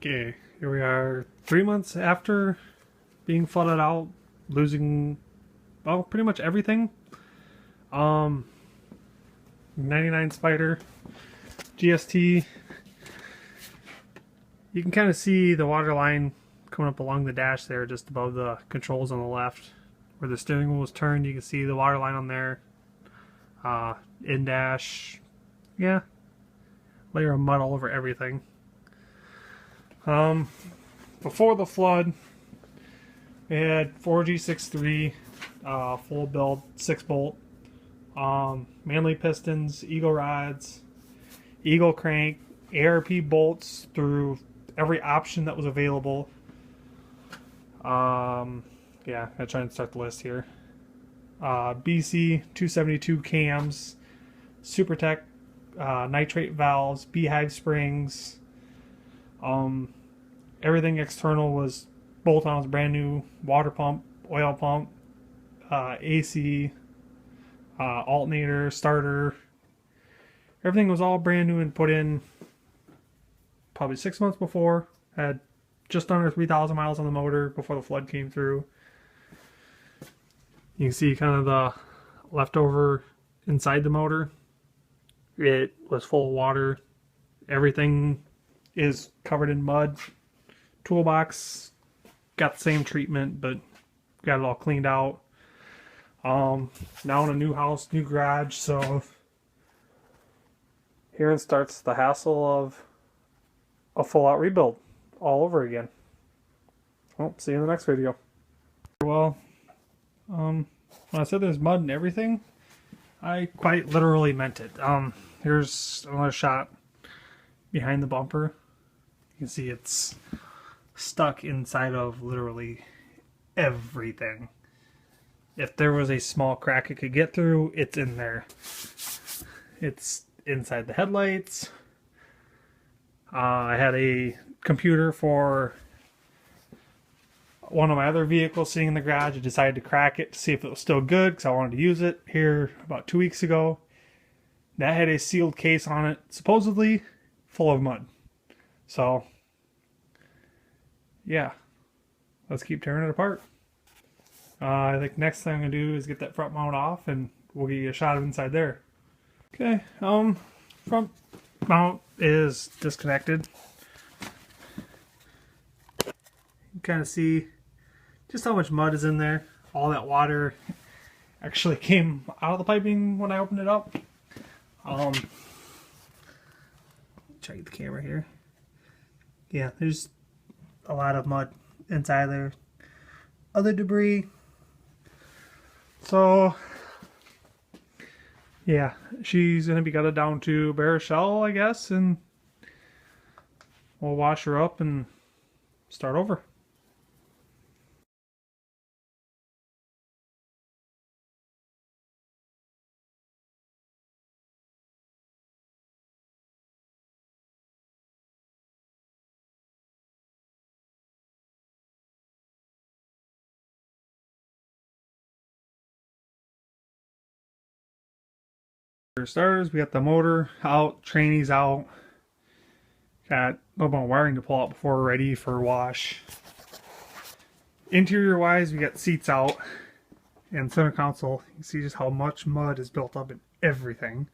Okay, here we are 3 months after being flooded out, losing, well, pretty much everything. 99 Spyder GST. You can kind of see the water line coming up along the dash there, just above the controls on the left. Where the steering wheel was turned, you can see the water line on there. In dash, yeah, layer of mud all over everything. Before the flood, we had 4G63 full build 6-bolt, Manley pistons, Eagle rods, Eagle crank, ARP bolts through every option that was available. Yeah, I'm trying to start the list here. BC 272 cams, SuperTech nitrate valves, beehive springs. Everything external was bolt-ons, brand new, water pump, oil pump, AC, alternator, starter. Everything was all brand new and put in probably 6 months before. Had just under 3,000 miles on the motor before the flood came through. You can see kind of the leftover inside the motor. It was full of water. Everything is covered in mud. Toolbox got the same treatment, but got it all cleaned out. Now in a new house, new garage, so here starts the hassle of a full-out rebuild all over again. Well, see you in the next video. Well, when I said there's mud and everything, I quite literally meant it. Here's another shot behind the bumper. You can see it's stuck inside of literally everything. If there was a small crack it could get through, it's in there. It's inside the headlights. I had a computer for one of my other vehicles sitting in the garage. I decided to crack it to see if it was still good because I wanted to use it here about 2 weeks ago. That had a sealed case on it, supposedly full of mud. So, yeah, let's keep tearing it apart. I think next thing I'm going to do is get that front mount off and we'll get you a shot of inside there. Okay, front mount is disconnected. You can kind of see just how much mud is in there. All that water actually came out of the piping when I opened it up. Try to get the camera here. Yeah, there's a lot of mud inside there. Other debris. So, yeah, she's going to be gutted down to bare shell, I guess, and we'll wash her up and start over. For starters, we got the motor out, trannies out. Got a little bit of wiring to pull out before we're ready for wash. Interior wise, we got seats out and center console. You can see just how much mud is built up in everything.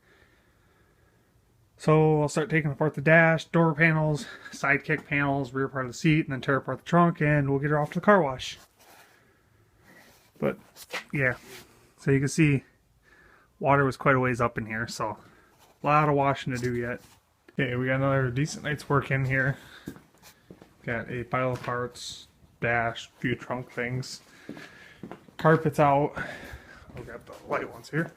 So I'll start taking apart the dash, door panels, side kick panels, rear part of the seat, and then tear apart the trunk, and we'll get her off to the car wash. But yeah, so you can see water was quite a ways up in here, so a lot of washing to do yet. Okay, we got another decent night's work in here. Got a pile of parts, dash, few trunk things. Carpet's out. I'll grab the light ones here.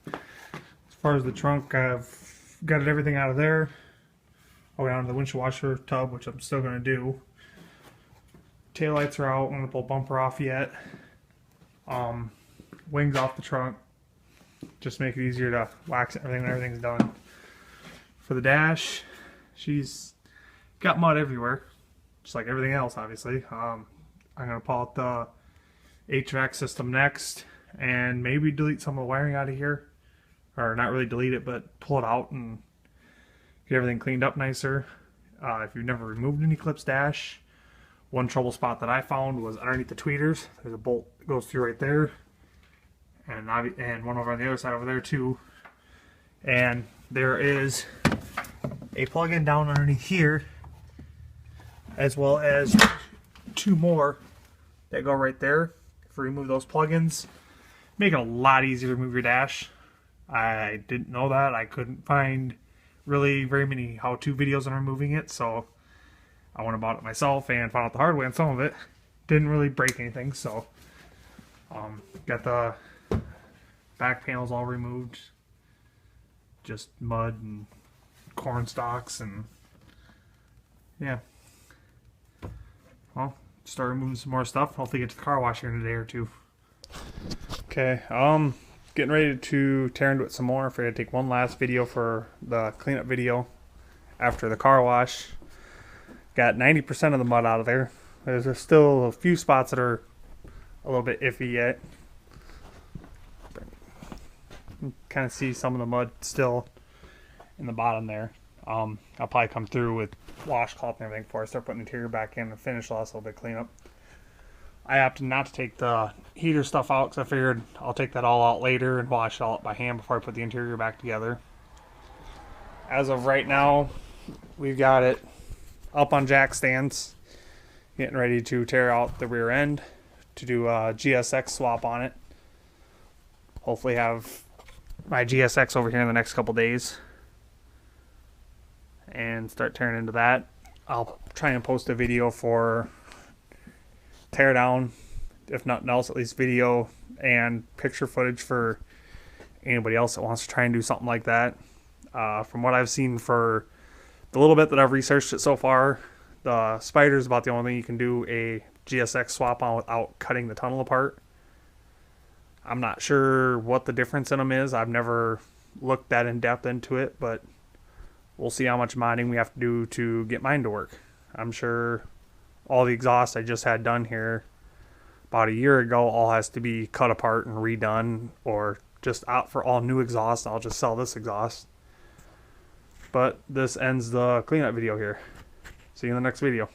As far as the trunk, I've got everything out of there. I'll go down to the windshield washer tub, which I'm still going to do. Taillights are out. I'm going to pull bumper off yet. Wings off the trunk. Just make it easier to wax everything when everything's done. For the dash, she's got mud everywhere, just like everything else, obviously. I'm going to pull out the HVAC system next and maybe delete some of the wiring out of here. Or not really delete it, but pull it out and get everything cleaned up nicer. If you've never removed an Eclipse dash, one trouble spot that I found was underneath the tweeters. There's a bolt that goes through right there, and one over on the other side over there too. And there is a plug-in down underneath here, as well as 2 more that go right there. If you remove those plugins, make it a lot easier to remove your dash. I didn't know that. I couldn't find really very many how-to videos on removing it, so I went about it myself and found out the hard way on some of it. Didn't really break anything, so got the back panels all removed. Just mud and corn stalks, and yeah. Well, start removing some more stuff. Hopefully get to the car wash here in a day or two. Okay, getting ready to tear into it some more. I'm going to take one last video for the cleanup video after the car wash. Got 90% of the mud out of there. There's still a few spots that are a little bit iffy yet. You kind of see some of the mud still in the bottom there. I'll probably come through with washcloth and everything before I start putting the interior back in and finish the last little bit of cleanup. I opted not to take the heater stuff out because I figured I'll take that all out later and wash it all up by hand before I put the interior back together. As of right now, we've got it up on jack stands, getting ready to tear out the rear end to do a GSX swap on it. Hopefully have my GSX over here in the next couple days and start tearing into that. I'll try and post a video for tear down, if nothing else, at least video and picture footage for anybody else that wants to try and do something like that. From what I've seen for the little bit that I've researched it so far, the Spyder is about the only thing you can do a GSX swap on without cutting the tunnel apart. I'm not sure what the difference in them is. I've never looked that in depth into it, but we'll see how much modding we have to do to get mine to work. I'm sure all the exhaust I just had done here about a year ago all has to be cut apart and redone, or just out for all new exhaust. I'll just sell this exhaust. But this ends the cleanup video here. See you in the next video.